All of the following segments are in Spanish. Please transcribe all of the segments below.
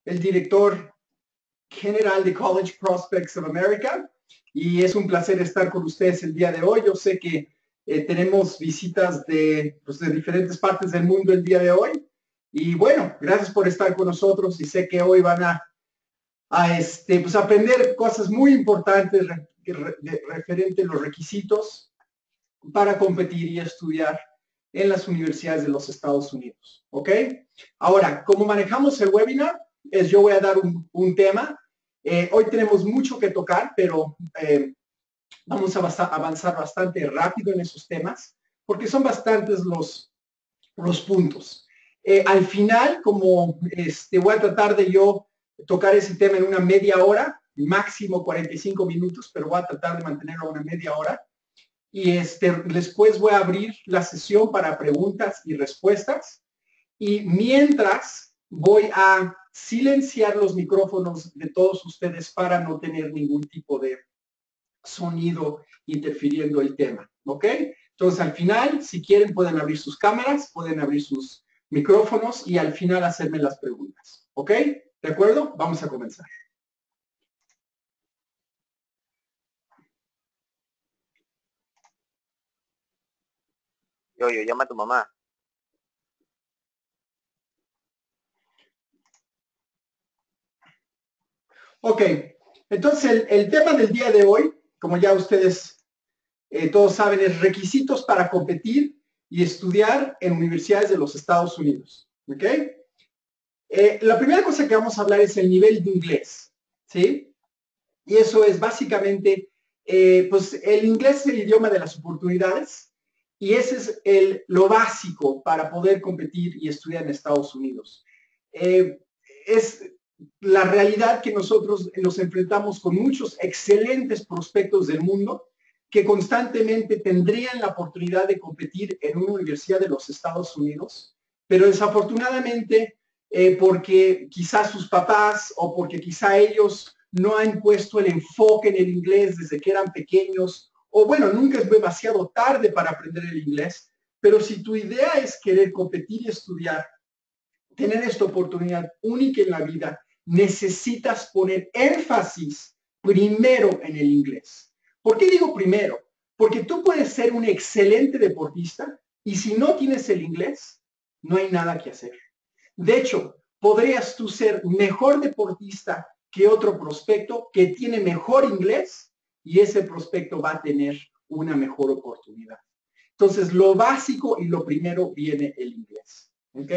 el director general de College Prospects of America, y es un placer estar con ustedes el día de hoy. Yo sé que tenemos visitas de diferentes partes del mundo el día de hoy, y bueno, gracias por estar con nosotros, y sé que hoy van a aprender cosas muy importantes referente a los requisitos para competir y estudiar en las universidades de los Estados Unidos, ¿ok? Ahora, ¿cómo manejamos el webinar? Yo voy a dar un tema. Hoy tenemos mucho que tocar, pero vamos a avanzar bastante rápido en esos temas, porque son bastantes los puntos. Al final, como voy a tratar de yo tocar ese tema en una media hora, máximo 45 minutos, pero voy a tratar de mantenerlo a una media hora. Y después voy a abrir la sesión para preguntas y respuestas. Y mientras voy a silenciar los micrófonos de todos ustedes para no tener ningún tipo de sonido interfiriendo el tema, ¿ok? Entonces, al final, si quieren, pueden abrir sus cámaras, pueden abrir sus micrófonos y al final hacerme las preguntas, ¿ok? ¿De acuerdo? Vamos a comenzar. Yo, llama a tu mamá. Ok, entonces el tema del día de hoy, como ya ustedes todos saben, es requisitos para competir y estudiar en universidades de los Estados Unidos. ¿Ok? La primera cosa que vamos a hablar es el nivel de inglés, ¿sí? Y eso es básicamente, pues el inglés es el idioma de las oportunidades y ese es lo básico para poder competir y estudiar en Estados Unidos. Es la realidad que nosotros nos enfrentamos con muchos excelentes prospectos del mundo que constantemente tendrían la oportunidad de competir en una universidad de los Estados Unidos, pero desafortunadamente porque quizás sus papás o porque quizá ellos no han puesto el enfoque en el inglés desde que eran pequeños, o bueno, nunca es demasiado tarde para aprender el inglés, pero si tu idea es querer competir y estudiar, tener esta oportunidad única en la vida, necesitas poner énfasis primero en el inglés. ¿Por qué digo primero? Porque tú puedes ser un excelente deportista y si no tienes el inglés, no hay nada que hacer. De hecho, podrías tú ser mejor deportista que otro prospecto que tiene mejor inglés y ese prospecto va a tener una mejor oportunidad. Entonces, lo básico y lo primero viene el inglés. ¿Ok?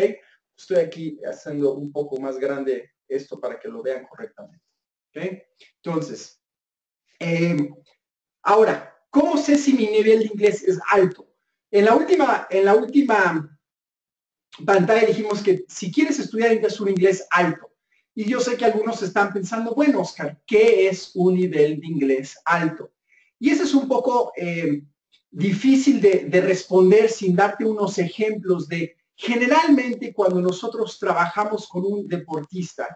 Estoy aquí haciendo un poco más grande esto para que lo vean correctamente. ¿Ok? Entonces, ahora, ¿cómo sé si mi nivel de inglés es alto? En la última pantalla dijimos que si quieres estudiar inglés, un inglés alto. Y yo sé que algunos están pensando, bueno, Oscar, ¿qué es un nivel de inglés alto? Y eso es un poco difícil de responder sin darte unos ejemplos de, generalmente cuando nosotros trabajamos con un deportista,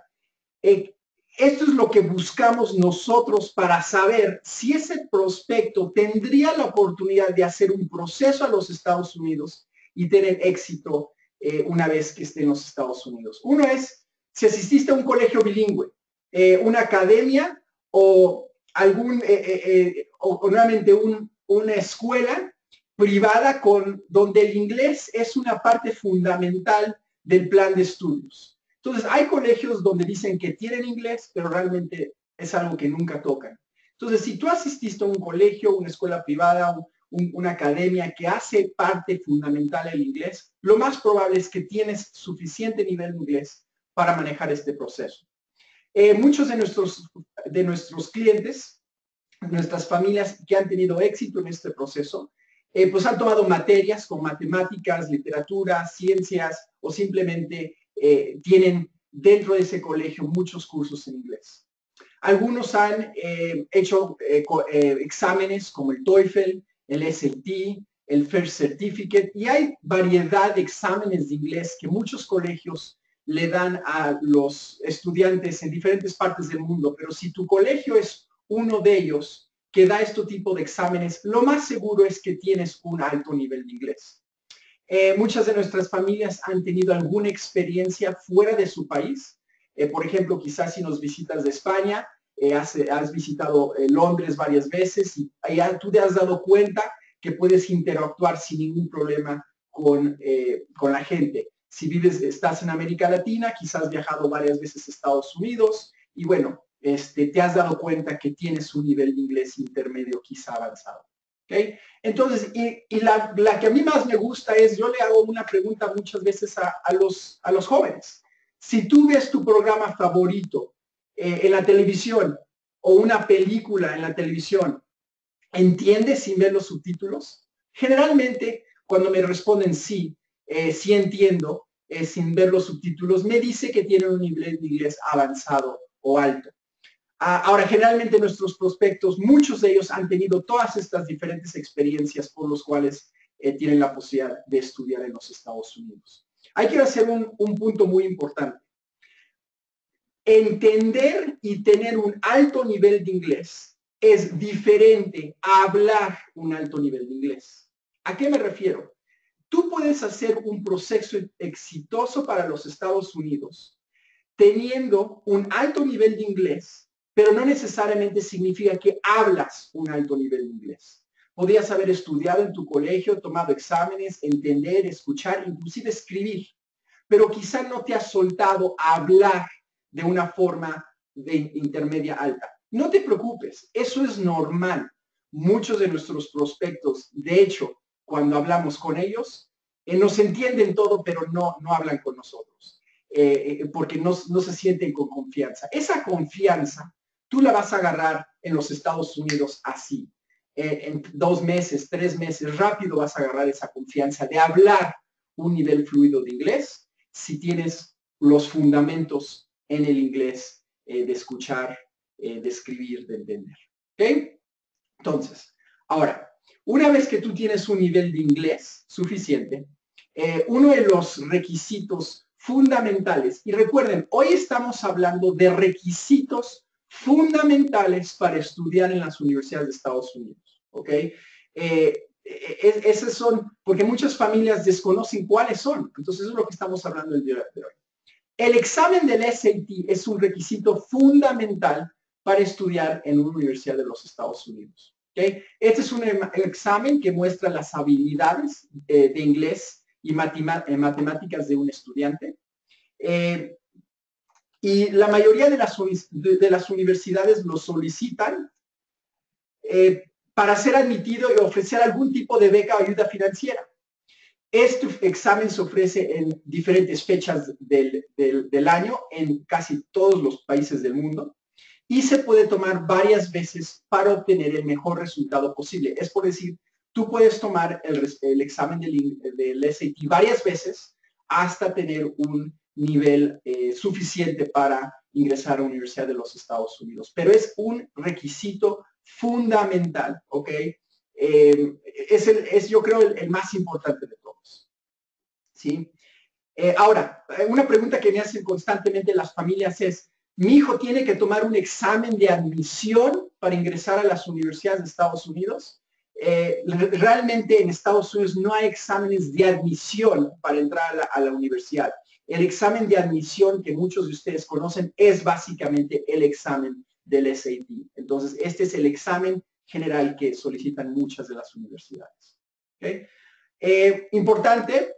esto es lo que buscamos nosotros para saber si ese prospecto tendría la oportunidad de hacer un proceso a los Estados Unidos y tener éxito una vez que esté en los Estados Unidos. Uno es si asististe a un colegio bilingüe, una academia o nuevamente una escuela privada donde el inglés es una parte fundamental del plan de estudios. Entonces, hay colegios donde dicen que tienen inglés, pero realmente es algo que nunca tocan. Entonces, si tú asististe a un colegio, una escuela privada, una academia que hace parte fundamental del inglés, lo más probable es que tienes suficiente nivel de inglés para manejar este proceso. Muchos de nuestros clientes, nuestras familias que han tenido éxito en este proceso, pues han tomado materias como matemáticas, literatura, ciencias o simplemente tienen dentro de ese colegio muchos cursos en inglés. Algunos han hecho exámenes como el TOEFL, el SAT, el First Certificate, y hay variedad de exámenes de inglés que muchos colegios le dan a los estudiantes en diferentes partes del mundo, pero si tu colegio es uno de ellos que da este tipo de exámenes, lo más seguro es que tienes un alto nivel de inglés. Muchas de nuestras familias han tenido alguna experiencia fuera de su país. Por ejemplo, quizás si nos visitas de España, has visitado Londres varias veces y allá tú te has dado cuenta que puedes interactuar sin ningún problema con la gente. Si estás en América Latina, quizás has viajado varias veces a Estados Unidos y bueno, te has dado cuenta que tienes un nivel de inglés intermedio, quizá avanzado. ¿Okay? Entonces, y la que a mí más me gusta es, yo le hago una pregunta muchas veces a los jóvenes. Si tú ves tu programa favorito en la televisión o una película en la televisión, ¿entiendes sin ver los subtítulos? Generalmente, cuando me responden sí, sí entiendo, sin ver los subtítulos, me dice que tienen un nivel de inglés avanzado o alto. Ahora, generalmente nuestros prospectos, muchos de ellos han tenido todas estas diferentes experiencias por los cuales tienen la posibilidad de estudiar en los Estados Unidos. Hay que hacer un punto muy importante. Entender y tener un alto nivel de inglés es diferente a hablar un alto nivel de inglés. ¿A qué me refiero? Tú puedes hacer un proceso exitoso para los Estados Unidos teniendo un alto nivel de inglés, pero no necesariamente significa que hablas un alto nivel de inglés. Podrías haber estudiado en tu colegio, tomado exámenes, entender, escuchar, inclusive escribir, pero quizá no te has soltado a hablar de una forma de intermedia alta. No te preocupes, eso es normal. Muchos de nuestros prospectos, de hecho, cuando hablamos con ellos, nos entienden todo, pero no hablan con nosotros, porque no se sienten con confianza. Esa confianza, tú la vas a agarrar en los Estados Unidos así. En 2 meses, 3 meses, rápido vas a agarrar esa confianza de hablar un nivel fluido de inglés si tienes los fundamentos en el inglés de escuchar, de escribir, de entender. ¿Ok? Entonces, ahora, una vez que tú tienes un nivel de inglés suficiente, uno de los requisitos fundamentales, y recuerden, hoy estamos hablando de requisitos fundamentales para estudiar en las universidades de Estados Unidos, ¿ok? Esos son, porque muchas familias desconocen cuáles son, entonces eso es lo que estamos hablando el día de hoy. El examen del SAT es un requisito fundamental para estudiar en una universidad de los Estados Unidos. ¿Okay? Este es un examen que muestra las habilidades de inglés y matemáticas de un estudiante. Y la mayoría de las universidades lo solicitan para ser admitido y ofrecer algún tipo de beca o ayuda financiera. Este examen se ofrece en diferentes fechas del año en casi todos los países del mundo y se puede tomar varias veces para obtener el mejor resultado posible. Es por decir, tú puedes tomar el examen del SAT varias veces hasta tener un nivel suficiente para ingresar a la Universidad de los Estados Unidos. Pero es un requisito fundamental, ¿ok? Yo creo, el más importante de todos. ¿Sí? Ahora, una pregunta que me hacen constantemente las familias es, ¿mi hijo tiene que tomar un examen de admisión para ingresar a las universidades de Estados Unidos? Realmente en Estados Unidos no hay exámenes de admisión para entrar a la universidad. El examen de admisión que muchos de ustedes conocen es básicamente el examen del SAT. Entonces, este es el examen general que solicitan muchas de las universidades. ¿Okay? Importante,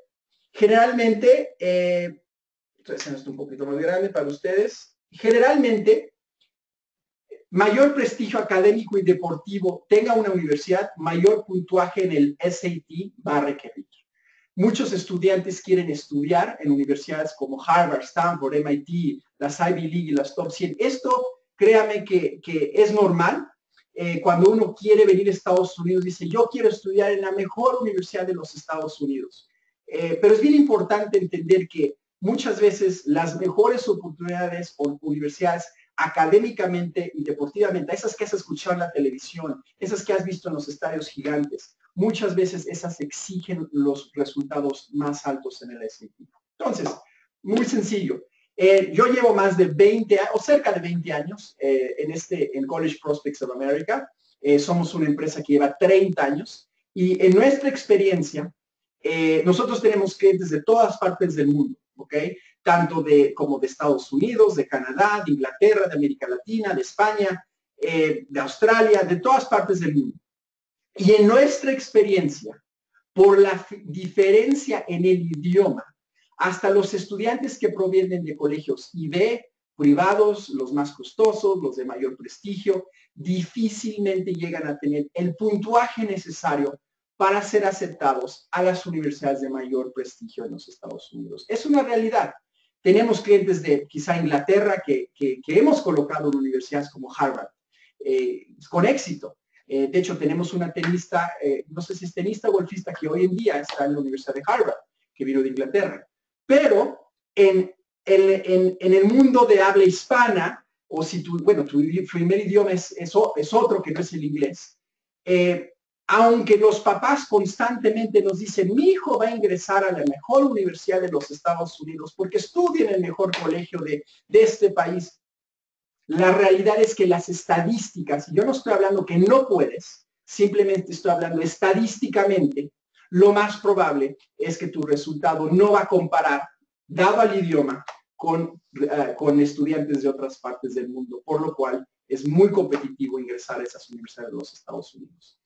generalmente, estoy haciendo esto un poquito más grande para ustedes, generalmente, mayor prestigio académico y deportivo tenga una universidad, mayor puntuaje en el SAT va a requerir. Muchos estudiantes quieren estudiar en universidades como Harvard, Stanford, MIT, las Ivy League y las Top 100. Esto, créame que es normal. Cuando uno quiere venir a Estados Unidos, dice, yo quiero estudiar en la mejor universidad de los Estados Unidos. Pero es bien importante entender que muchas veces las mejores oportunidades o universidades académicamente y deportivamente, esas que has escuchado en la televisión, esas que has visto en los estadios gigantes, muchas veces esas exigen los resultados más altos en el SAT. Entonces, muy sencillo. Yo llevo más de 20 o cerca de 20 años en College Prospects of America. Somos una empresa que lleva 30 años y en nuestra experiencia, nosotros tenemos clientes de todas partes del mundo, ¿ok? como de Estados Unidos, de Canadá, de Inglaterra, de América Latina, de España, de Australia, de todas partes del mundo. Y en nuestra experiencia, por la diferencia en el idioma, hasta los estudiantes que provienen de colegios IB, privados, los más costosos, los de mayor prestigio, difícilmente llegan a tener el puntuaje necesario para ser aceptados a las universidades de mayor prestigio en los Estados Unidos. Es una realidad. Tenemos clientes de quizá Inglaterra que hemos colocado en universidades como Harvard, con éxito. De hecho, tenemos una tenista, no sé si es tenista o golfista, que hoy en día está en la Universidad de Harvard, que vino de Inglaterra. Pero en el mundo de habla hispana, o si tu primer idioma es otro que no es el inglés, aunque los papás constantemente nos dicen, mi hijo va a ingresar a la mejor universidad de los Estados Unidos porque estudia en el mejor colegio de este país, la realidad es que las estadísticas, y yo no estoy hablando que no puedes, simplemente estoy hablando estadísticamente, lo más probable es que tu resultado no va a comparar, dado al idioma, con estudiantes de otras partes del mundo, por lo cual es muy competitivo ingresar a esas universidades de los Estados Unidos.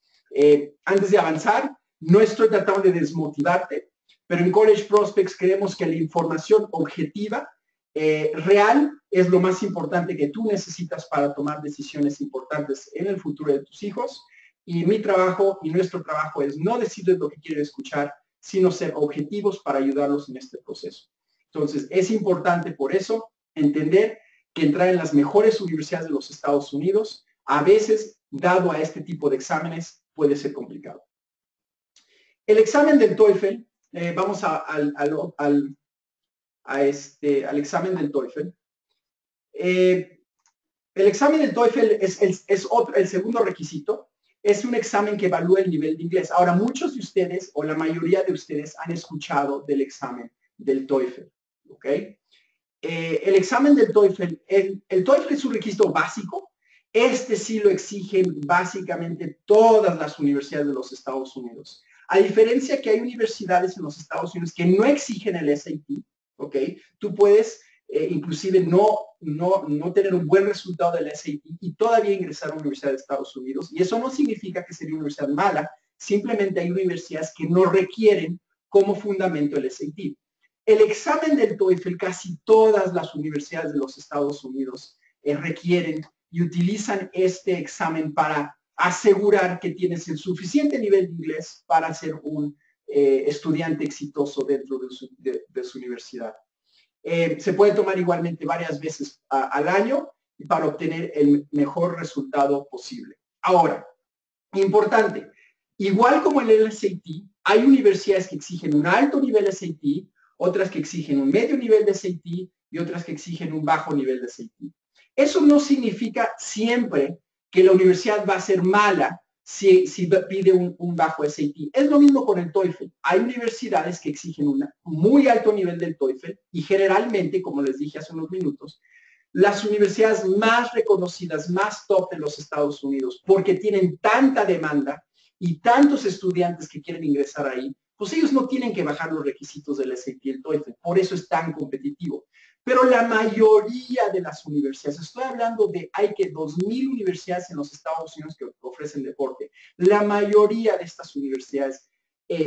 Antes de avanzar, no estoy tratando de desmotivarte, pero en College Prospects creemos que la información objetiva real es lo más importante que tú necesitas para tomar decisiones importantes en el futuro de tus hijos. Y mi trabajo y nuestro trabajo es no decirles lo que quieren escuchar, sino ser objetivos para ayudarlos en este proceso. Entonces, es importante por eso entender que entrar en las mejores universidades de los Estados Unidos, a veces, dado a este tipo de exámenes, puede ser complicado. El examen del TOEFL, vamos al examen del TOEFL. El examen del TOEFL es el segundo requisito. Es un examen que evalúa el nivel de inglés. Ahora, muchos de ustedes, o la mayoría de ustedes, han escuchado del examen del TOEFL, ¿ok? El examen del TOEFL, el TOEFL es un requisito básico. Este sí lo exigen básicamente todas las universidades de los Estados Unidos. A diferencia que hay universidades en los Estados Unidos que no exigen el SAT, ¿ok? Tú puedes inclusive no tener un buen resultado del SAT y todavía ingresar a una universidad de Estados Unidos. Y eso no significa que sería una universidad mala, simplemente hay universidades que no requieren como fundamento el SAT. El examen del TOEFL, casi todas las universidades de los Estados Unidos requieren y utilizan este examen para asegurar que tienes el suficiente nivel de inglés para ser un estudiante exitoso dentro de su universidad. Se puede tomar igualmente varias veces al año para obtener el mejor resultado posible. Ahora, importante, igual como en el SAT, hay universidades que exigen un alto nivel de SAT, otras que exigen un medio nivel de SAT y otras que exigen un bajo nivel de SAT. Eso no significa siempre que la universidad va a ser mala si pide un bajo SAT. Es lo mismo con el TOEFL. Hay universidades que exigen un muy alto nivel del TOEFL y generalmente, como les dije hace unos minutos, las universidades más reconocidas, más top de los Estados Unidos, porque tienen tanta demanda y tantos estudiantes que quieren ingresar ahí, pues ellos no tienen que bajar los requisitos del SAT y el TOEFL. Por eso es tan competitivo. Pero la mayoría de las universidades, estoy hablando de, hay que 2,000 universidades en los Estados Unidos que ofrecen deporte. La mayoría de estas universidades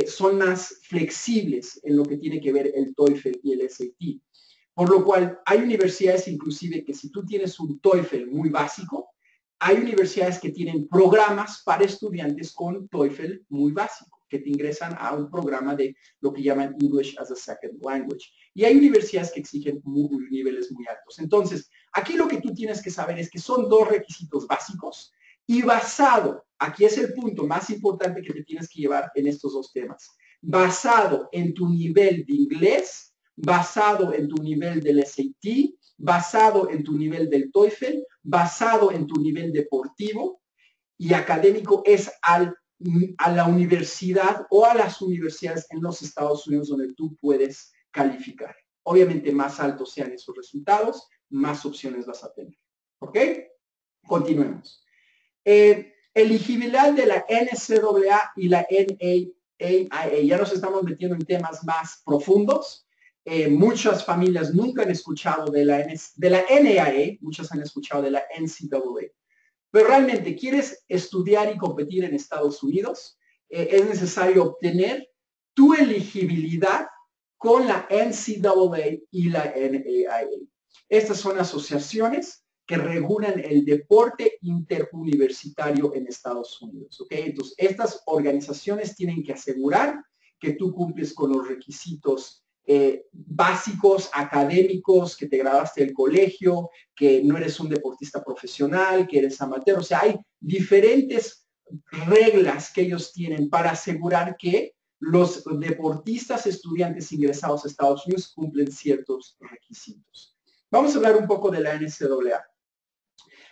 son más flexibles en lo que tiene que ver el TOEFL y el SAT. Por lo cual, hay universidades inclusive que si tú tienes un TOEFL muy básico, hay universidades que tienen programas para estudiantes con TOEFL muy básico, que te ingresan a un programa de lo que llaman English as a Second Language. Y hay universidades que exigen niveles muy altos. Entonces, aquí lo que tú tienes que saber es que son dos requisitos básicos y basado, aquí es el punto más importante que te tienes que llevar en estos dos temas, basado en tu nivel de inglés, basado en tu nivel del SAT, basado en tu nivel del TOEFL, basado en tu nivel deportivo y académico, es a la universidad o a las universidades en los Estados Unidos donde tú puedes calificar. Obviamente, más altos sean esos resultados, más opciones vas a tener. ¿Ok? Continuemos. Elegibilidad de la NCAA y la NAIA. Ya nos estamos metiendo en temas más profundos. Muchas familias nunca han escuchado de la NAIA, muchas han escuchado de la NCAA. Pero realmente, ¿quieres estudiar y competir en Estados Unidos? Es necesario obtener tu elegibilidad con la NCAA y la NAIA. Estas son asociaciones que regulan el deporte interuniversitario en Estados Unidos. ¿Ok? Entonces, estas organizaciones tienen que asegurar que tú cumples con los requisitos básicos, académicos, que te graduaste del colegio, que no eres un deportista profesional, que eres amateur. O sea, hay diferentes reglas que ellos tienen para asegurar que los deportistas estudiantes ingresados a Estados Unidos cumplen ciertos requisitos. Vamos a hablar un poco de la NCAA.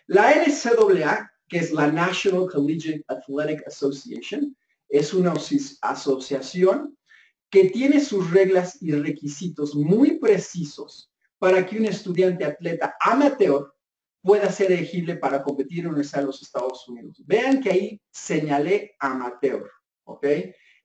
La NCAA, que es la National Collegiate Athletic Association, es una asociación que tiene sus reglas y requisitos muy precisos para que un estudiante atleta amateur pueda ser elegible para competir en la Universidad de los Estados Unidos. Vean que ahí señalé amateur, ¿ok?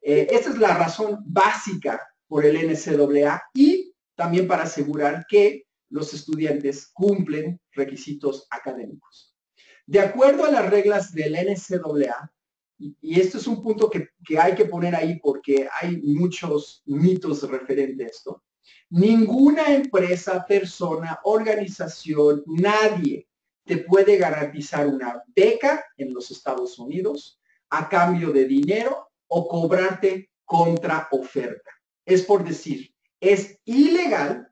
Esta es la razón básica por el NCAA y también para asegurar que los estudiantes cumplen requisitos académicos. De acuerdo a las reglas del NCAA, y esto es un punto que hay que poner ahí porque hay muchos mitos referentes a esto, ninguna empresa, persona, organización, nadie te puede garantizar una beca en los Estados Unidos a cambio de dinero o cobrarte contra oferta. Es por decir, es ilegal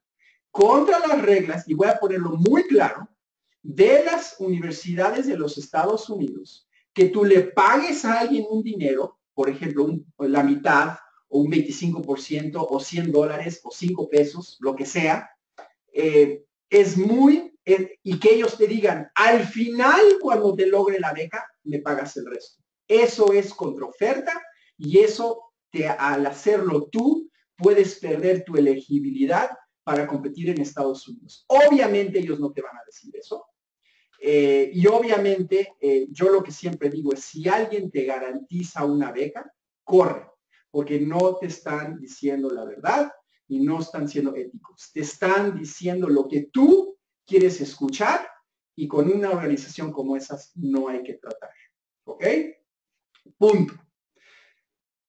contra las reglas, y voy a ponerlo muy claro, de las universidades de los Estados Unidos, que tú le pagues a alguien un dinero, por ejemplo, la mitad o un 25% o $100 o 5 pesos, lo que sea, es muy, y que ellos te digan, al final, cuando te logre la beca, me pagas el resto. Eso es contraoferta y eso, al hacerlo tú, puedes perder tu elegibilidad para competir en Estados Unidos. Obviamente ellos no te van a decir eso. Y obviamente, yo lo que siempre digo es, si alguien te garantiza una beca, corre, porque no te están diciendo la verdad y no están siendo éticos. Te están diciendo lo que tú quieres escuchar y con una organización como esas no hay que tratar. ¿Ok? Punto.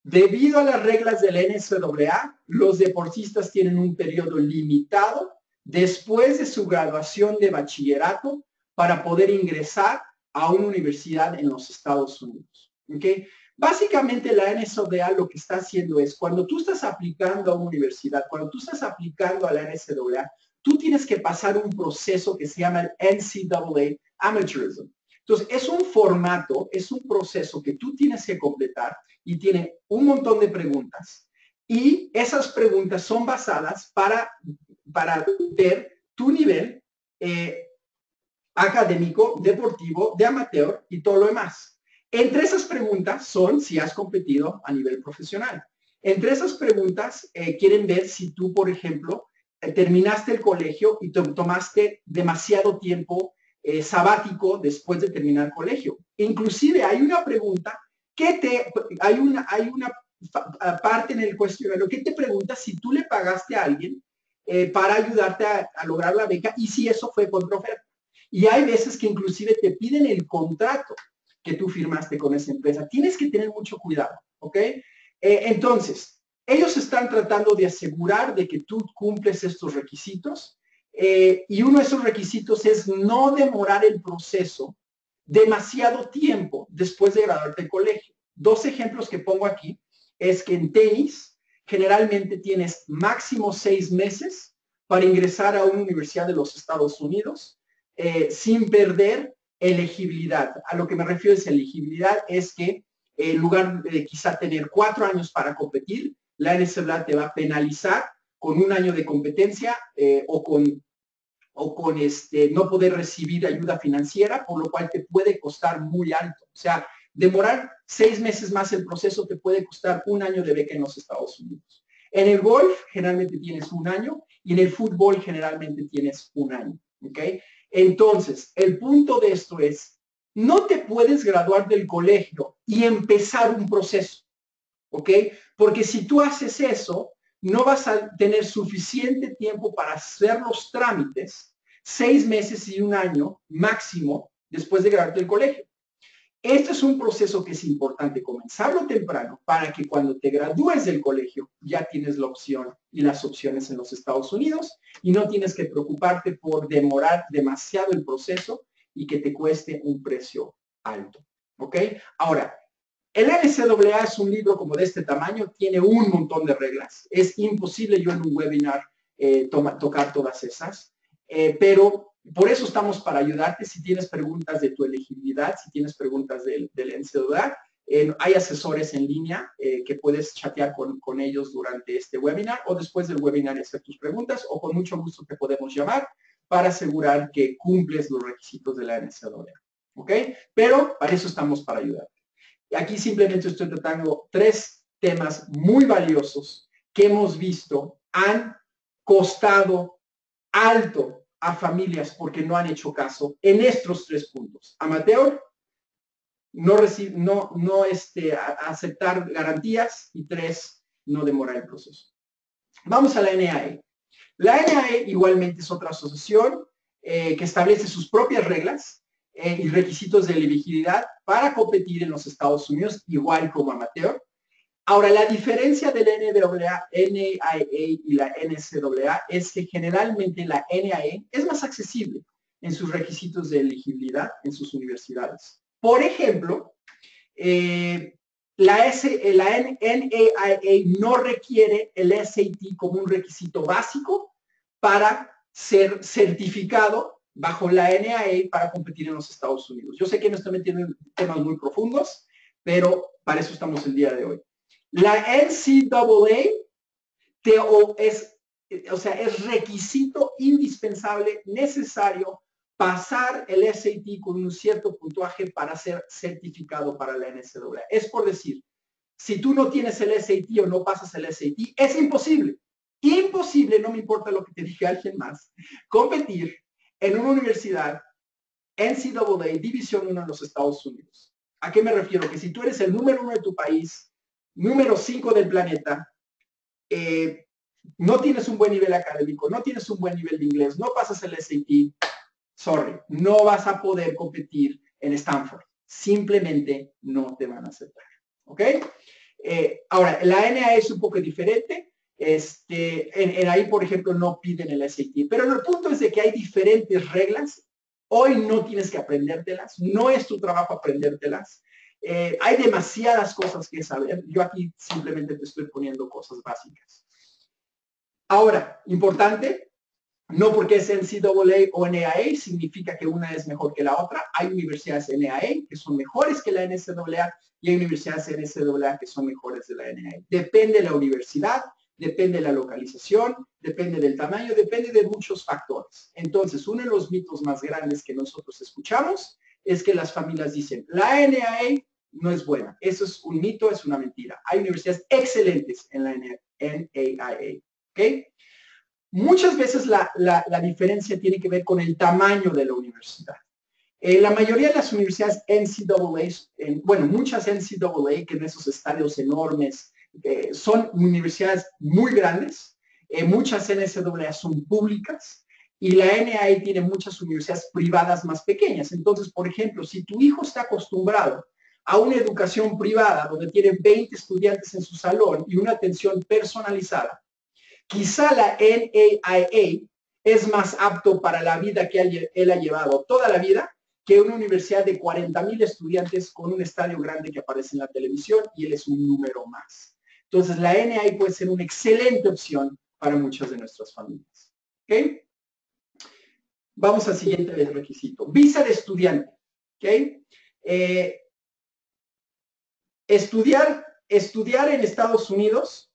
Debido a las reglas del NCAA, los deportistas tienen un periodo limitado después de su graduación de bachillerato para poder ingresar a una universidad en los Estados Unidos. ¿Okay? Básicamente la NCAA lo que está haciendo es, cuando tú estás aplicando a una universidad, cuando tú estás aplicando a la NCAA, tú tienes que pasar un proceso que se llama el NCAA Amateurism. Entonces, es un formato, es un proceso que tú tienes que completar y tiene un montón de preguntas. Y esas preguntas son basadas para ver tu nivel académico, deportivo, de amateur y todo lo demás. Entre esas preguntas son si has competido a nivel profesional. Entre esas preguntas quieren ver si tú, por ejemplo, terminaste el colegio y tomaste demasiado tiempo sabático después de terminar el colegio. Inclusive hay una pregunta hay una parte en el cuestionario que te pregunta si tú le pagaste a alguien para ayudarte a lograr la beca y si eso fue contra oferta. Y hay veces que inclusive te piden el contrato que tú firmaste con esa empresa. Tienes que tener mucho cuidado, ¿ok? Entonces, ellos están tratando de asegurar de que tú cumples estos requisitos y uno de esos requisitos es no demorar el proceso demasiado tiempo después de graduarte del colegio. Dos ejemplos que pongo aquí es que en tenis generalmente tienes máximo 6 meses para ingresar a una universidad de los Estados Unidos sin perder elegibilidad. A lo que me refiero es elegibilidad es que en lugar de quizá tener 4 años para competir, la NCAA te va a penalizar con 1 año de competencia o con no poder recibir ayuda financiera, por lo cual te puede costar muy alto. O sea, demorar 6 meses más el proceso te puede costar 1 año de beca en los Estados Unidos. En el golf generalmente tienes 1 año y en el fútbol generalmente tienes 1 año. ¿Ok? Entonces, el punto de esto es, no te puedes graduar del colegio y empezar un proceso. ¿Ok? Porque si tú haces eso, no vas a tener suficiente tiempo para hacer los trámites 6 meses y 1 año máximo después de graduarte del colegio. Este es un proceso que es importante comenzarlo temprano para que cuando te gradúes del colegio ya tienes la opción y las opciones en los Estados Unidos y no tienes que preocuparte por demorar demasiado el proceso y que te cueste un precio alto. ¿Ok? Ahora, el NCAA es un libro como de este tamaño, tiene un montón de reglas. Es imposible yo en un webinar tocar todas esas, pero por eso estamos para ayudarte. Si tienes preguntas de tu elegibilidad, si tienes preguntas del NCAA, hay asesores en línea que puedes chatear con ellos durante este webinar o después del webinar y hacer tus preguntas, o con mucho gusto te podemos llamar para asegurar que cumples los requisitos de la NCAA. ¿Ok? Pero para eso estamos para ayudarte. Aquí simplemente estoy tratando 3 temas muy valiosos que hemos visto han costado alto a familias porque no han hecho caso en estos 3 puntos. Amateur, no aceptar garantías, y 3, no demorar el proceso. Vamos a la NAA. La NAA igualmente es otra asociación que establece sus propias reglas y requisitos de elegibilidad para competir en los Estados Unidos, igual como amateur. Ahora, la diferencia de la NAA y la NCAA es que generalmente la NAA es más accesible en sus requisitos de elegibilidad en sus universidades. Por ejemplo, la NAA no requiere el SAT como un requisito básico para ser certificado bajo la NAA para competir en los Estados Unidos. Yo sé que no estoy metiendo en temas muy profundos, pero para eso estamos el día de hoy. La NCAA es requisito indispensable, necesario, pasar el SAT con un cierto puntaje para ser certificado para la NCAA. Es por decir, si tú no tienes el SAT o no pasas el SAT, es imposible. Imposible, no me importa lo que te diga alguien más, competir en una universidad NCAA División 1 en los Estados Unidos. ¿A qué me refiero? Que si tú eres el número 1 de tu país, número 5 del planeta, no tienes un buen nivel académico, no tienes un buen nivel de inglés, no pasas el SAT, sorry, no vas a poder competir en Stanford. Simplemente no te van a aceptar. ¿Ok? Ahora, la NAA es un poco diferente. Ahí, por ejemplo, no piden el SAT. Pero el punto es de que hay diferentes reglas. Hoy no tienes que aprendértelas. No es tu trabajo aprendértelas. Hay demasiadas cosas que saber. Yo aquí simplemente te estoy poniendo cosas básicas. Ahora, importante, no porque es NCAA o NAA significa que una es mejor que la otra. Hay universidades NAA que son mejores que la NCAA y hay universidades NCAA que son mejores de la NAA. Depende de la universidad, depende de la localización, depende del tamaño, depende de muchos factores. Entonces, uno de los mitos más grandes que nosotros escuchamos es que las familias dicen, la NAA no es buena. Eso es un mito, es una mentira. Hay universidades excelentes en la NAA. ¿Ok? Muchas veces la diferencia tiene que ver con el tamaño de la universidad. La mayoría de las universidades NCAA, muchas NCAA, que en esos estadios enormes, son universidades muy grandes. Muchas NCAA son públicas y la NAA tiene muchas universidades privadas más pequeñas. Entonces, por ejemplo, si tu hijo está acostumbrado a una educación privada donde tiene 20 estudiantes en su salón y una atención personalizada, quizá la NAA es más apto para la vida que él ha llevado toda la vida que una universidad de 40,000 estudiantes con un estadio grande que aparece en la televisión y él es un número más. Entonces, la NAA puede ser una excelente opción para muchas de nuestras familias. ¿Ok? Vamos al siguiente requisito. Visa de estudiante. ¿Ok? Estudiar en Estados Unidos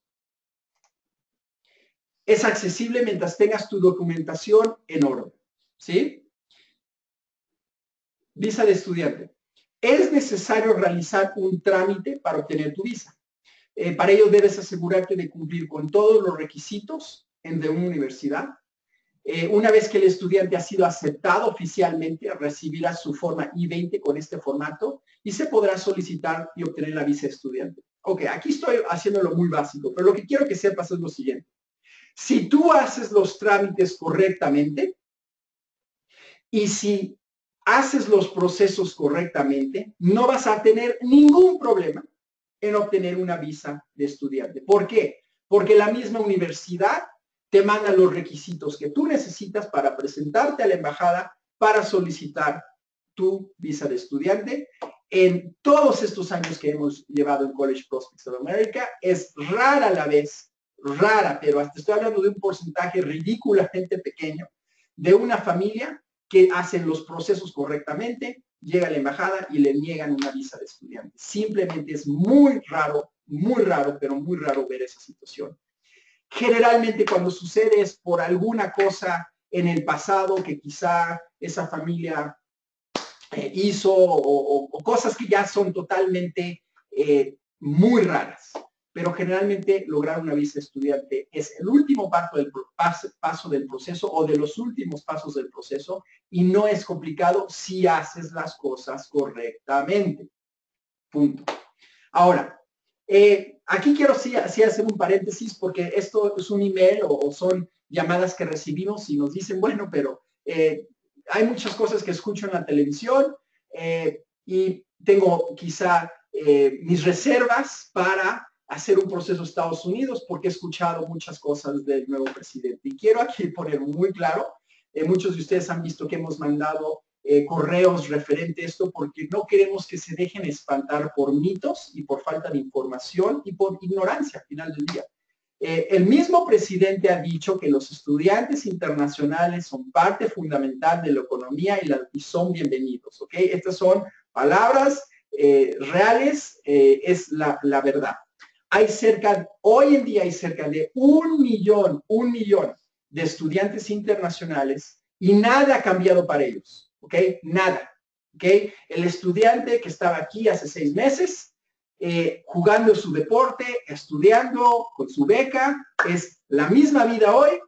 es accesible mientras tengas tu documentación en orden. ¿Sí? Visa de estudiante. Es necesario realizar un trámite para obtener tu visa. Para ello debes asegurarte de cumplir con todos los requisitos de una universidad. Una vez que el estudiante ha sido aceptado oficialmente, recibirá su forma I-20 con este formato y se podrá solicitar y obtener la visa de estudiante. Ok, aquí estoy haciéndolo muy básico, pero lo que quiero que sepas es lo siguiente. Si tú haces los trámites correctamente y si haces los procesos correctamente, no vas a tener ningún problema en obtener una visa de estudiante. ¿Por qué? Porque la misma universidad te manda los requisitos que tú necesitas para presentarte a la embajada para solicitar tu visa de estudiante. En todos estos años que hemos llevado en College Prospects of America, es rara la vez, rara, pero hasta estoy hablando de un porcentaje ridículamente pequeño, de una familia que hacen los procesos correctamente, llega a la embajada y le niegan una visa de estudiante. Simplemente es muy raro, pero muy raro ver esa situación. Generalmente cuando sucede es por alguna cosa en el pasado que quizá esa familia hizo o cosas que ya son totalmente muy raras. Pero generalmente lograr una visa de estudiante es el último paso del proceso o de los últimos pasos del proceso y no es complicado si haces las cosas correctamente. Punto. Ahora, aquí quiero sí hacer un paréntesis porque esto es un email o son llamadas que recibimos y nos dicen, bueno, pero hay muchas cosas que escucho en la televisión y tengo quizá mis reservas para hacer un proceso en Estados Unidos porque he escuchado muchas cosas del nuevo presidente. Y quiero aquí poner muy claro, muchos de ustedes han visto que hemos mandado correos referente a esto porque no queremos que se dejen espantar por mitos y por falta de información y por ignorancia al final del día. El mismo presidente ha dicho que los estudiantes internacionales son parte fundamental de la economía y son bienvenidos, ¿ok? Estas son palabras reales, es la verdad. Hoy en día hay cerca de un millón de estudiantes internacionales y nada ha cambiado para ellos, ¿ok? Nada, ¿ok? El estudiante que estaba aquí hace 6 meses, jugando su deporte, estudiando con su beca, es la misma vida hoy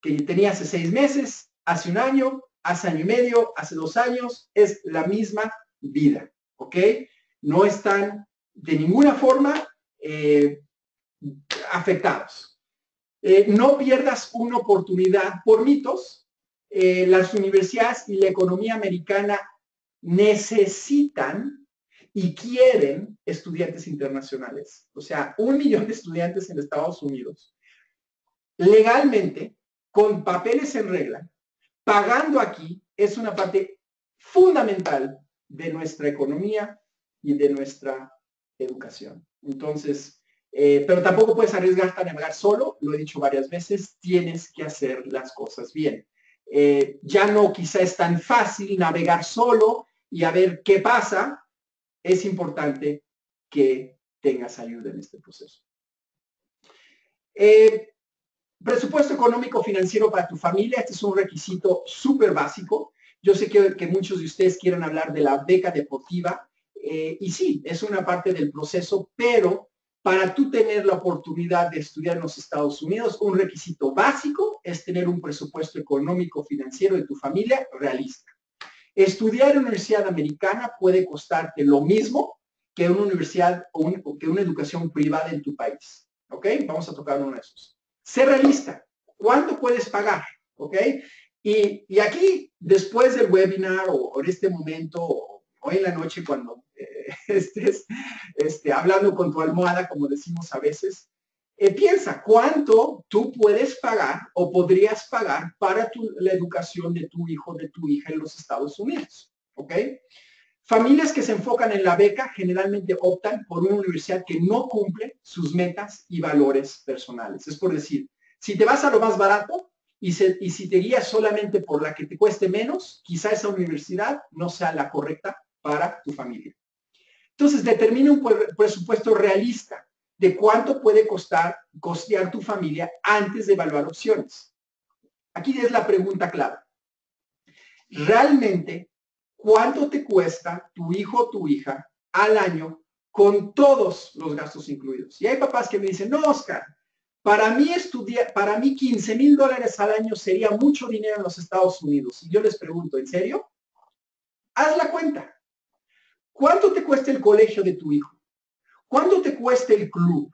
que tenía hace 6 meses, hace 1 año, hace 1 año y medio, hace 2 años, es la misma vida, ¿ok? No están de ninguna forma afectados. No pierdas una oportunidad por mitos. Las universidades y la economía americana necesitan y quieren estudiantes internacionales. O sea, 1 millón de estudiantes en Estados Unidos, legalmente, con papeles en regla, pagando aquí, es una parte fundamental de nuestra economía y de nuestra educación. Entonces, pero tampoco puedes arriesgarte a navegar solo, lo he dicho varias veces, tienes que hacer las cosas bien. Ya no quizá es tan fácil navegar solo y a ver qué pasa, es importante que tengas ayuda en este proceso. Presupuesto económico financiero para tu familia, este es un requisito súper básico. Yo sé que muchos de ustedes quieren hablar de la beca deportiva y sí, es una parte del proceso, pero para tú tener la oportunidad de estudiar en los Estados Unidos, un requisito básico es tener un presupuesto económico financiero de tu familia realista. Estudiar en una universidad americana puede costarte lo mismo que una universidad o que una educación privada en tu país. ¿Ok? Vamos a tocar uno de esos. Sé realista. ¿Cuánto puedes pagar? ¿Ok? Y aquí, después del webinar o en este momento, o hoy en la noche cuando estés hablando con tu almohada, como decimos a veces, piensa cuánto tú puedes pagar o podrías pagar para la educación de tu hijo o de tu hija en los Estados Unidos. ¿Ok? Familias que se enfocan en la beca generalmente optan por una universidad que no cumple sus metas y valores personales. Es por decir, si te vas a lo más barato y si te guías solamente por la que te cueste menos, quizá esa universidad no sea la correcta para tu familia. Entonces, determina un presupuesto realista de cuánto puede costear tu familia antes de evaluar opciones. Aquí es la pregunta clave. ¿Realmente cuánto te cuesta tu hijo o tu hija al año con todos los gastos incluidos? Y hay papás que me dicen, no, Oscar, para mí $15,000 al año sería mucho dinero en los Estados Unidos. Y yo les pregunto, ¿en serio? Haz la cuenta. ¿Cuánto te cuesta el colegio de tu hijo? ¿Cuánto te cuesta el club?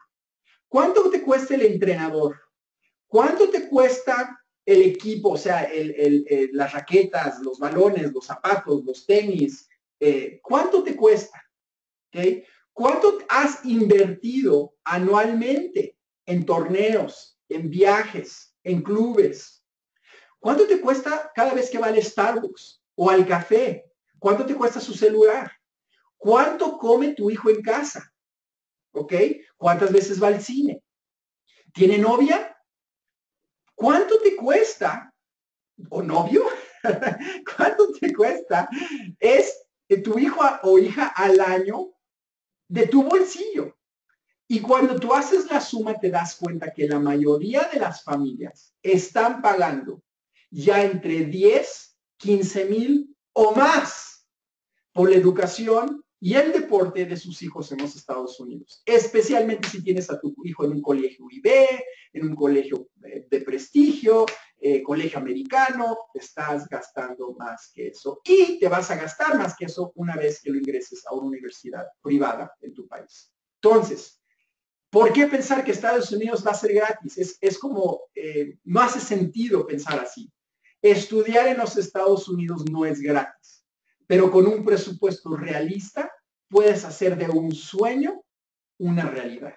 ¿Cuánto te cuesta el entrenador? ¿Cuánto te cuesta el equipo? O sea, las raquetas, los balones, los zapatos, los tenis. ¿Cuánto te cuesta? ¿Okay? ¿Cuánto has invertido anualmente en torneos, en viajes, en clubes? ¿Cuánto te cuesta cada vez que va al Starbucks o al café? ¿Cuánto te cuesta su celular? ¿Cuánto come tu hijo en casa? ¿Ok? ¿Cuántas veces va al cine? ¿Tiene novia? ¿Cuánto te cuesta? ¿O novio? ¿Cuánto te cuesta? Es tu hijo o hija al año de tu bolsillo. Y cuando tú haces la suma, te das cuenta que la mayoría de las familias están pagando ya entre 10, 15 mil o más por la educación y el deporte de sus hijos en los Estados Unidos. Especialmente si tienes a tu hijo en un colegio IB, en un colegio de prestigio, colegio americano, te estás gastando más que eso. Y te vas a gastar más que eso una vez que lo ingreses a una universidad privada en tu país. Entonces, ¿por qué pensar que Estados Unidos va a ser gratis? Es como, no hace sentido pensar así. Estudiar en los Estados Unidos no es gratis, pero con un presupuesto realista puedes hacer de un sueño una realidad.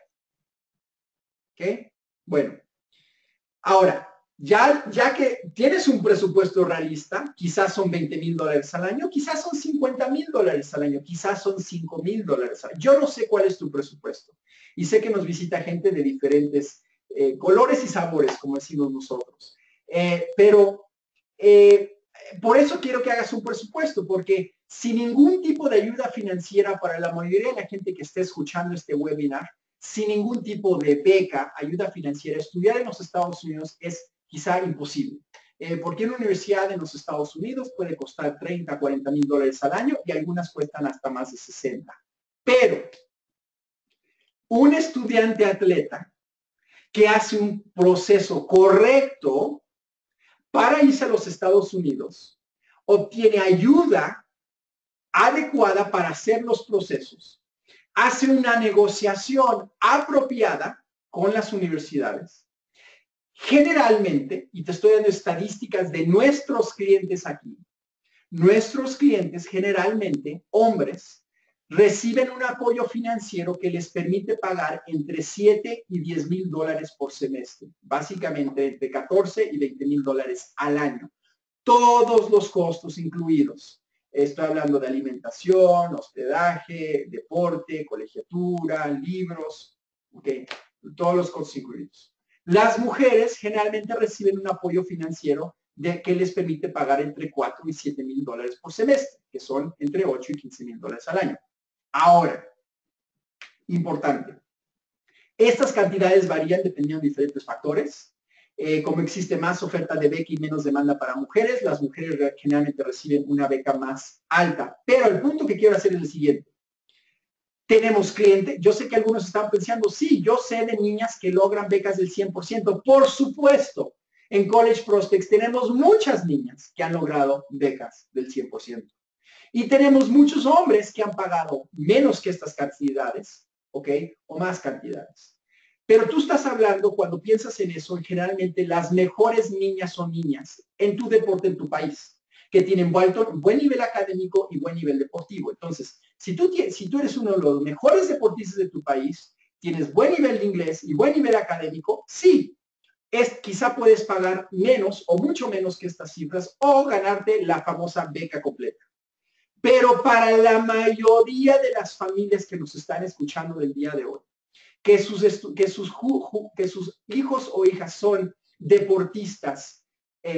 ¿Ok? Bueno, ahora, ya que tienes un presupuesto realista, quizás son $20,000 al año, quizás son $50,000 al año, quizás son $5,000 al año. Yo no sé cuál es tu presupuesto. Y sé que nos visita gente de diferentes colores y sabores, como decimos nosotros. Pero por eso quiero que hagas un presupuesto, porque sin ningún tipo de ayuda financiera para la mayoría de la gente que esté escuchando este webinar, sin ningún tipo de beca, ayuda financiera, estudiar en los Estados Unidos es quizá imposible. Porque una universidad en los Estados Unidos puede costar 30, 40 mil dólares al año y algunas cuestan hasta más de 60. Pero un estudiante atleta que hace un proceso correcto para irse a los Estados Unidos obtiene ayuda adecuada para hacer los procesos, hace una negociación apropiada con las universidades. Generalmente, y te estoy dando estadísticas de nuestros clientes aquí, nuestros clientes generalmente, hombres, reciben un apoyo financiero que les permite pagar entre 7 y 10 mil dólares por semestre, básicamente entre 14 y 20 mil dólares al año. Todos los costos incluidos. Estoy hablando de alimentación, hospedaje, deporte, colegiatura, libros, ¿okay? Todos los costos incluidos. Las mujeres generalmente reciben un apoyo financiero que les permite pagar entre 4 y 7 mil dólares por semestre, que son entre 8 y 15 mil dólares al año. Ahora, importante, estas cantidades varían dependiendo de diferentes factores. Como existe más oferta de beca y menos demanda para mujeres, las mujeres generalmente reciben una beca más alta. Pero el punto que quiero hacer es el siguiente. Tenemos clientes, yo sé que algunos están pensando, sí, yo sé de niñas que logran becas del 100%. Por supuesto, en College Prospects tenemos muchas niñas que han logrado becas del 100%. Y tenemos muchos hombres que han pagado menos que estas cantidades, ¿ok? O más cantidades. Pero tú estás hablando, cuando piensas en eso, generalmente las mejores niñas son niñas en tu deporte, en tu país, que tienen buen nivel académico y buen nivel deportivo. Entonces, si tú eres uno de los mejores deportistas de tu país, tienes buen nivel de inglés y buen nivel académico, sí, quizá puedes pagar menos o mucho menos que estas cifras o ganarte la famosa beca completa. Pero para la mayoría de las familias que nos están escuchando del día de hoy, que sus hijos o hijas son deportistas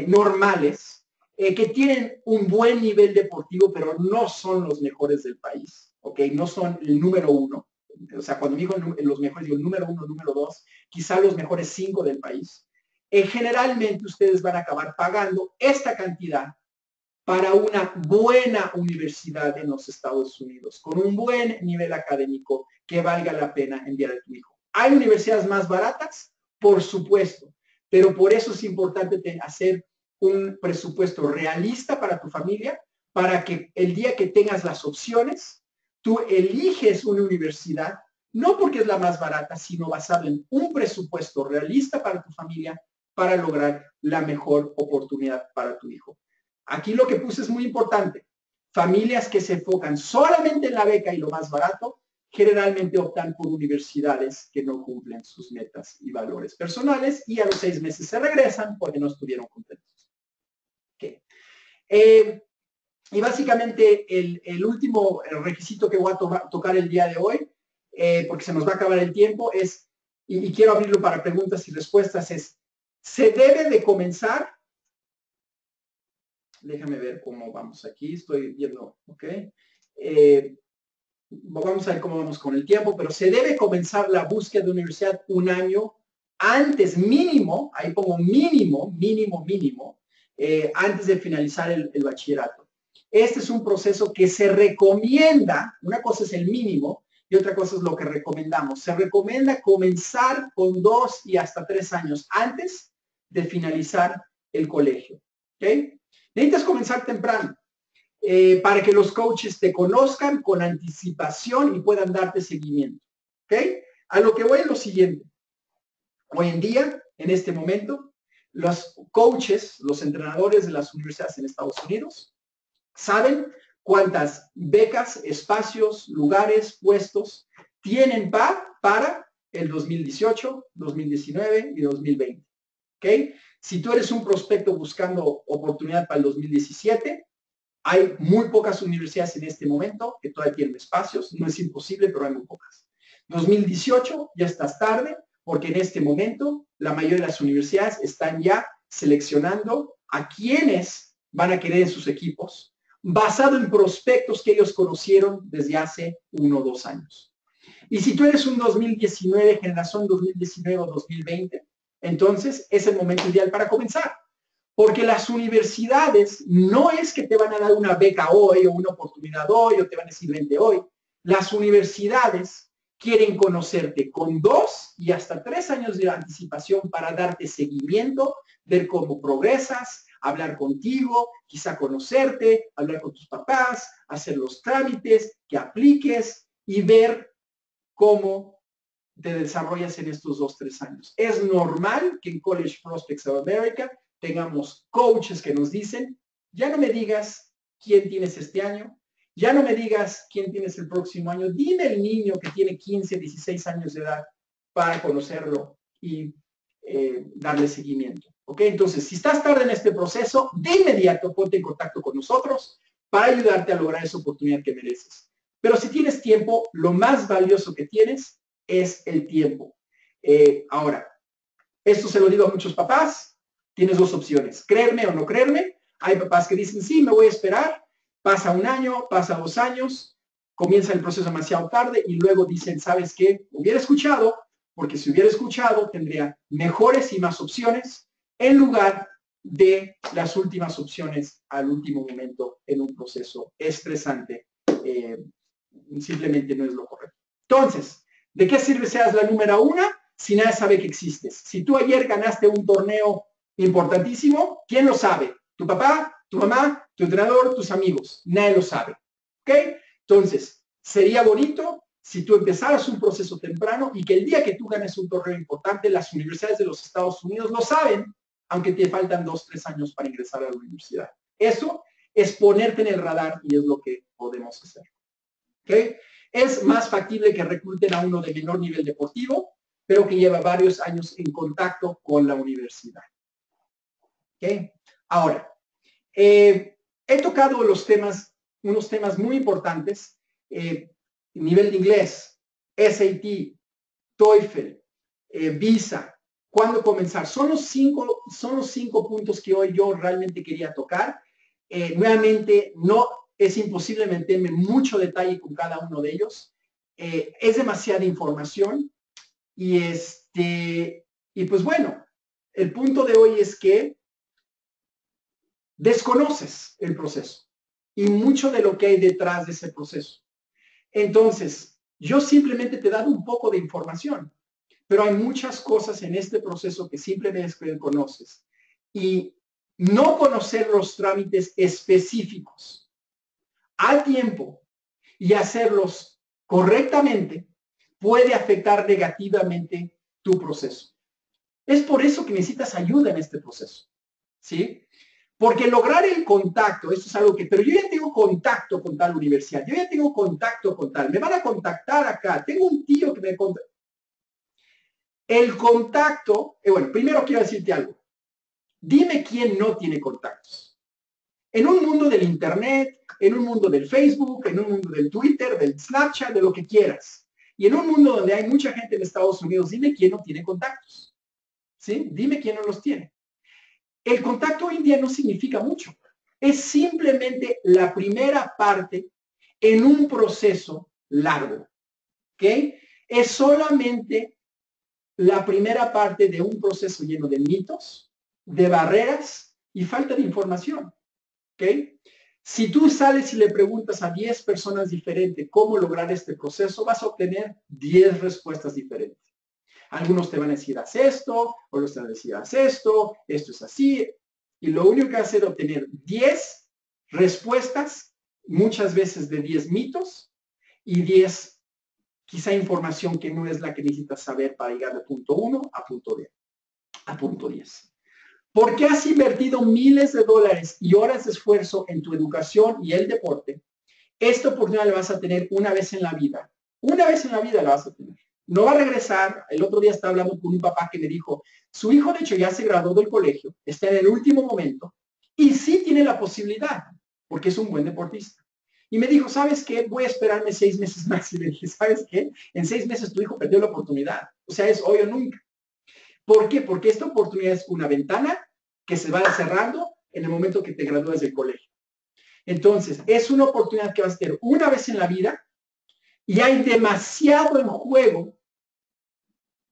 normales, que tienen un buen nivel deportivo, pero no son los mejores del país, ¿ok? No son el número uno. O sea, cuando digo los mejores, digo el número 1, número 2, quizá los mejores 5 del país. Generalmente ustedes van a acabar pagando esta cantidad para una buena universidad en los Estados Unidos, con un buen nivel académico que valga la pena enviar a tu hijo. ¿Hay universidades más baratas? Por supuesto, pero por eso es importante hacer un presupuesto realista para tu familia, para que el día que tengas las opciones, tú eliges una universidad no porque es la más barata, sino basado en un presupuesto realista para tu familia para lograr la mejor oportunidad para tu hijo. Aquí lo que puse es muy importante. Familias que se enfocan solamente en la beca y lo más barato, generalmente optan por universidades que no cumplen sus metas y valores personales y a los 6 meses se regresan porque no estuvieron contentos. Okay. Y básicamente el último requisito que voy a tocar el día de hoy, porque se nos va a acabar el tiempo, es, y quiero abrirlo para preguntas y respuestas, es, se debe de comenzar, déjame ver cómo vamos aquí, estoy viendo, ok, vamos a ver cómo vamos con el tiempo, pero se debe comenzar la búsqueda de universidad un año antes, mínimo, ahí pongo mínimo, antes de finalizar el bachillerato. Este es un proceso que se recomienda, una cosa es el mínimo y otra cosa es lo que recomendamos. Se recomienda comenzar con 2 y hasta 3 años antes de finalizar el colegio. ¿Okay? Necesitas comenzar temprano para que los coaches te conozcan con anticipación y puedan darte seguimiento. ¿Okay? A lo que voy es lo siguiente. Hoy en día, en este momento, los coaches, los entrenadores de las universidades en Estados Unidos, saben cuántas becas, espacios, lugares, puestos tienen para el 2018, 2019 y 2020. ¿Okay? Si tú eres un prospecto buscando oportunidad para el 2017, hay muy pocas universidades en este momento que todavía tienen espacios. No es imposible, pero hay muy pocas. 2018 ya estás tarde porque en este momento la mayoría de las universidades están ya seleccionando a quienes van a querer en sus equipos basado en prospectos que ellos conocieron desde hace 1 o 2 años. Y si tú eres un 2019, generación 2019 o 2020, entonces es el momento ideal para comenzar. Porque las universidades no es que te van a dar una beca hoy o una oportunidad hoy o te van a decir vente hoy. Las universidades quieren conocerte con 2 y hasta 3 años de anticipación para darte seguimiento, ver cómo progresas, hablar contigo, quizá conocerte, hablar con tus papás, hacer los trámites, que apliques y ver cómo te desarrollas en estos 2 o 3 años. Es normal que en College Prospects of America tengamos coaches que nos dicen, ya no me digas quién tienes este año, ya no me digas quién tienes el próximo año, dime el niño que tiene 15, 16 años de edad para conocerlo y darle seguimiento. ¿Ok? Entonces, si estás tarde en este proceso, de inmediato ponte en contacto con nosotros para ayudarte a lograr esa oportunidad que mereces. Pero si tienes tiempo, lo más valioso que tienes es el tiempo. Ahora, esto se lo digo a muchos papás, tienes 2 opciones, creerme o no creerme. Hay papás que dicen, sí, me voy a esperar, pasa 1 año, pasa 2 años, comienza el proceso demasiado tarde y luego dicen, ¿sabes qué? Hubiera escuchado, porque si hubiera escuchado tendría mejores y más opciones en lugar de las últimas opciones al último momento en un proceso estresante. Simplemente no es lo correcto. Entonces, ¿de qué sirve seas la número 1 si nadie sabe que existes? Si tú ayer ganaste un torneo importantísimo, ¿quién lo sabe? ¿Tu papá, tu mamá, tu entrenador, tus amigos? Nadie lo sabe. ¿Ok? Entonces, sería bonito si tú empezaras un proceso temprano y que el día que tú ganes un torneo importante, las universidades de los Estados Unidos lo saben, aunque te faltan 2 o 3 años para ingresar a la universidad. Eso es ponerte en el radar y es lo que podemos hacer. ¿Okay? Es más factible que recluten a uno de menor nivel deportivo, pero que lleva varios años en contacto con la universidad. ¿Okay? Ahora, he tocado unos temas muy importantes, nivel de inglés, SAT, TOEFL, visa, cuándo comenzar. Son los cinco puntos que hoy yo realmente quería tocar. Nuevamente, no es imposible meterme mucho detalle con cada uno de ellos. Es demasiada información y pues bueno, el punto de hoy es que desconoces el proceso y mucho de lo que hay detrás de ese proceso. Entonces, yo simplemente te he dado un poco de información, pero hay muchas cosas en este proceso que simplemente conoces. Y no conocer los trámites específicos a tiempo y hacerlos correctamente puede afectar negativamente tu proceso. Es por eso que necesitas ayuda en este proceso, ¿sí? Porque lograr el contacto, esto es algo que, pero yo ya tengo contacto con tal universidad, yo ya tengo contacto con tal, me van a contactar acá, tengo un tío que me contacta. El contacto, bueno, primero quiero decirte algo. Dime quién no tiene contactos. En un mundo del internet, en un mundo del Facebook, en un mundo del Twitter, del Snapchat, de lo que quieras. Y en un mundo donde hay mucha gente en Estados Unidos, dime quién no tiene contactos. ¿Sí? Dime quién no los tiene. El contacto hoy en día no significa mucho. Es simplemente la primera parte en un proceso largo. ¿Ok? Es solamente la primera parte de un proceso lleno de mitos, de barreras y falta de información. ¿Ok? Si tú sales y le preguntas a 10 personas diferentes cómo lograr este proceso, vas a obtener 10 respuestas diferentes. Algunos te van a decir, haz esto, otros te van a decir, haz esto es así. Y lo único que hace es obtener 10 respuestas, muchas veces de 10 mitos y 10 quizá información que no es la que necesitas saber para llegar de punto 1 a punto 10. A punto 10. ¿Por qué has invertido miles de dólares y horas de esfuerzo en tu educación y el deporte? Esta oportunidad la vas a tener una vez en la vida. Una vez en la vida la vas a tener. No va a regresar. El otro día estaba hablando con un papá que me dijo, su hijo de hecho ya se graduó del colegio, está en el último momento y sí tiene la posibilidad, porque es un buen deportista. Y me dijo, ¿sabes qué? Voy a esperarme 6 meses más. Y le dije, ¿sabes qué? En 6 meses tu hijo perdió la oportunidad. O sea, es hoy o nunca. ¿Por qué? Porque esta oportunidad es una ventana que se va cerrando en el momento que te gradúes del colegio. Entonces, es una oportunidad que vas a tener una vez en la vida y hay demasiado en juego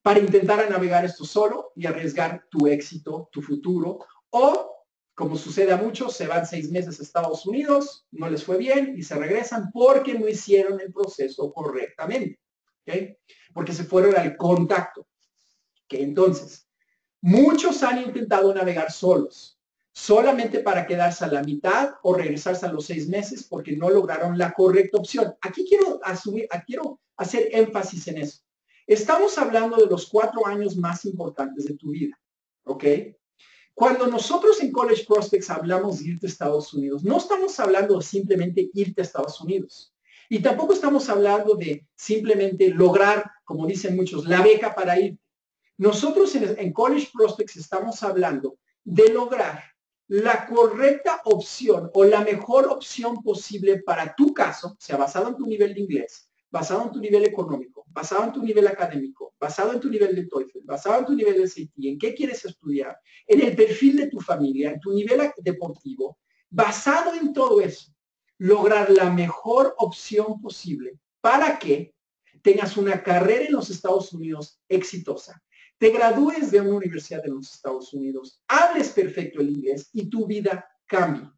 para intentar navegar esto solo y arriesgar tu éxito, tu futuro. O, como sucede a muchos, se van 6 meses a Estados Unidos, no les fue bien y se regresan porque no hicieron el proceso correctamente. ¿Okay? Porque se fueron al contacto. ¿Okay? Entonces, muchos han intentado navegar solos, solamente para quedarse a la mitad o regresarse a los 6 meses porque no lograron la correcta opción. Aquí quiero hacer énfasis en eso. Estamos hablando de los 4 años más importantes de tu vida, ¿ok? Cuando nosotros en College Prospects hablamos de irte a Estados Unidos, no estamos hablando de simplemente irte a Estados Unidos. Y tampoco estamos hablando de simplemente lograr, como dicen muchos, la beca para ir. Nosotros en College Prospects estamos hablando de lograr la correcta opción o la mejor opción posible para tu caso, o sea, basado en tu nivel de inglés, basado en tu nivel económico, basado en tu nivel académico, basado en tu nivel de TOEFL, basado en tu nivel de SAT, en qué quieres estudiar, en el perfil de tu familia, en tu nivel deportivo, basado en todo eso, lograr la mejor opción posible para que tengas una carrera en los Estados Unidos exitosa, te gradúes de una universidad de los Estados Unidos, hables perfecto el inglés y tu vida cambie.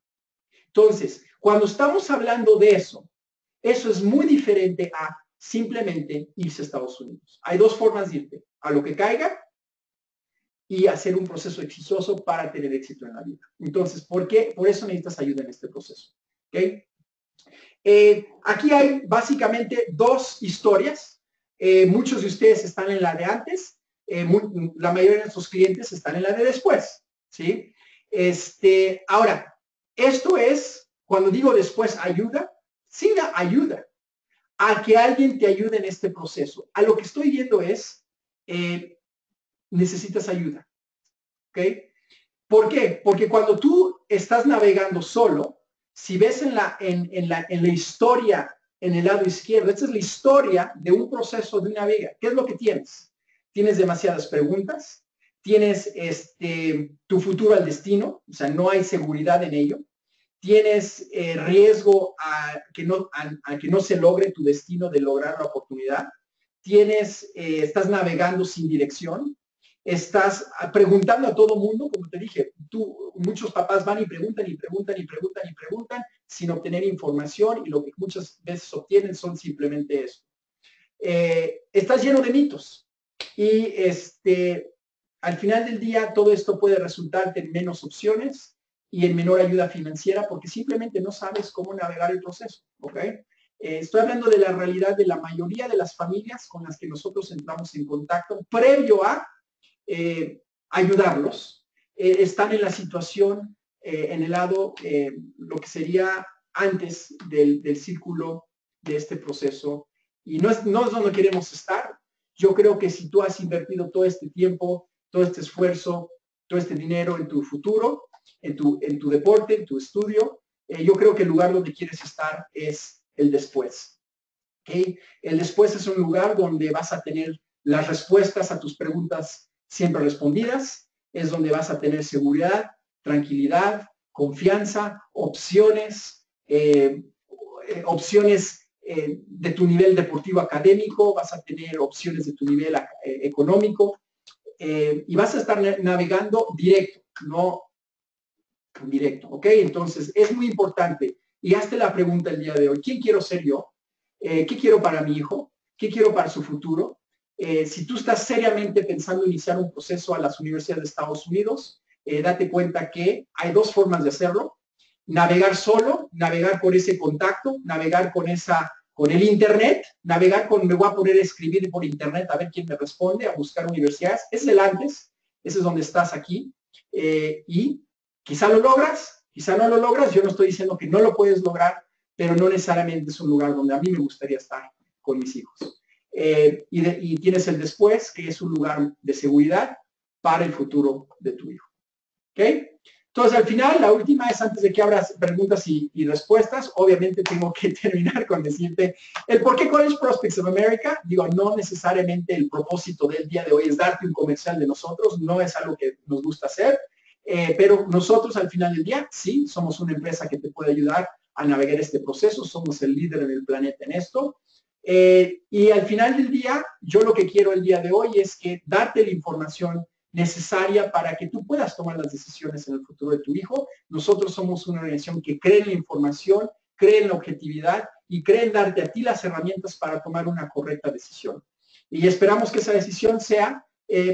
Entonces, cuando estamos hablando de eso es muy diferente a simplemente irse a Estados Unidos. Hay 2 formas de irte, a lo que caiga y hacer un proceso exitoso para tener éxito en la vida. Entonces, ¿por qué? Por eso necesitas ayuda en este proceso. ¿Okay? Aquí hay básicamente 2 historias. Muchos de ustedes están en la de antes. La mayoría de nuestros clientes están en la de después, ¿sí? Ahora, esto es, cuando digo después ayuda, sí da ayuda a que alguien te ayude en este proceso. A lo que estoy viendo es, necesitas ayuda, ¿ok? ¿Por qué? Porque cuando tú estás navegando solo, si ves en la historia, en el lado izquierdo, esta es la historia de un proceso de una navega. ¿Qué es lo que tienes? Tienes demasiadas preguntas, tienes tu futuro al destino, o sea, no hay seguridad en ello, tienes riesgo a que no se logre tu destino de lograr la oportunidad, estás navegando sin dirección, estás preguntando a todo mundo, como te dije, muchos papás van y preguntan y preguntan y preguntan y preguntan sin obtener información y lo que muchas veces obtienen son simplemente eso. Estás lleno de mitos y al final del día todo esto puede resultarte en menos opciones y en menor ayuda financiera porque simplemente no sabes cómo navegar el proceso, ¿ok? Estoy hablando de la realidad de la mayoría de las familias con las que nosotros entramos en contacto previo a ayudarlos. Están en la situación, en el lado, lo que sería antes del círculo de este proceso. Y no es donde queremos estar. Yo creo que si tú has invertido todo este tiempo, todo este esfuerzo, todo este dinero en tu futuro, en tu deporte, en tu estudio, yo creo que el lugar donde quieres estar es el después. ¿Okay? El después es un lugar donde vas a tener las respuestas a tus preguntas siempre respondidas, es donde vas a tener seguridad, tranquilidad, confianza, opciones, de tu nivel deportivo académico, vas a tener opciones de tu nivel económico, y vas a estar navegando directo, no directo, ¿ok? Entonces, es muy importante. Y hazte la pregunta el día de hoy, ¿quién quiero ser yo? ¿Qué quiero para mi hijo? ¿Qué quiero para su futuro? Si tú estás seriamente pensando iniciar un proceso a las universidades de Estados Unidos, date cuenta que hay dos formas de hacerlo. Navegar solo, navegar por ese contacto, navegar con el internet, navegar me voy a poner a escribir por internet a ver quién me responde, a buscar universidades. Ese es el antes, ese es donde estás aquí. Y quizá lo logras, quizá no lo logras. Yo no estoy diciendo que no lo puedes lograr, pero no necesariamente es un lugar donde a mí me gustaría estar con mis hijos. Y tienes el después, que es un lugar de seguridad para el futuro de tu hijo. ¿Ok? Entonces, al final, la última es antes de que abras preguntas y respuestas. Obviamente tengo que terminar con decirte el por qué College Prospects of America. Digo, no necesariamente el propósito del día de hoy es darte un comercial de nosotros, no es algo que nos gusta hacer, pero nosotros al final del día, sí, somos una empresa que te puede ayudar a navegar este proceso, somos el líder en el planeta en esto. Y al final del día, yo lo que quiero el día de hoy es que darte la información necesaria para que tú puedas tomar las decisiones en el futuro de tu hijo. Nosotros somos una organización que cree en la información, cree en la objetividad y cree en darte a ti las herramientas para tomar una correcta decisión. Y esperamos que esa decisión sea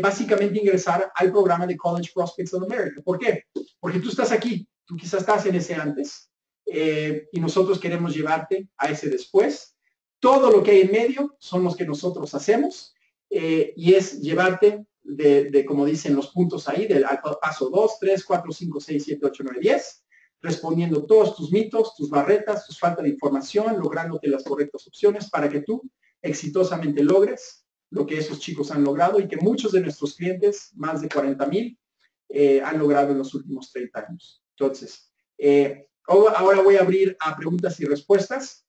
básicamente ingresar al programa de College Prospects of America. ¿Por qué? Porque tú estás aquí, tú quizás estás en ese antes, y nosotros queremos llevarte a ese después. Todo lo que hay en medio son los que nosotros hacemos, y es llevarte como dicen los puntos ahí, del paso 2, 3, 4, 5, 6, 7, 8, 9, 10, respondiendo todos tus mitos, tus barreras, tus falta de información, lográndote las correctas opciones para que tú exitosamente logres lo que esos chicos han logrado y que muchos de nuestros clientes, más de 40,000, han logrado en los últimos 30 años. Entonces, ahora voy a abrir a preguntas y respuestas.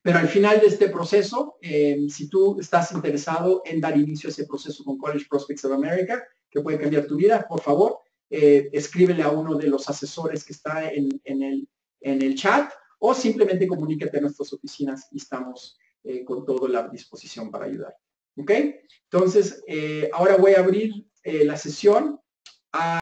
Pero al final de este proceso, si tú estás interesado en dar inicio a ese proceso con College Prospects of America, que puede cambiar tu vida, por favor, escríbele a uno de los asesores que está en el chat, o simplemente comunícate a nuestras oficinas y estamos con toda la disposición para ayudar. ¿Ok? Entonces, ahora voy a abrir la sesión a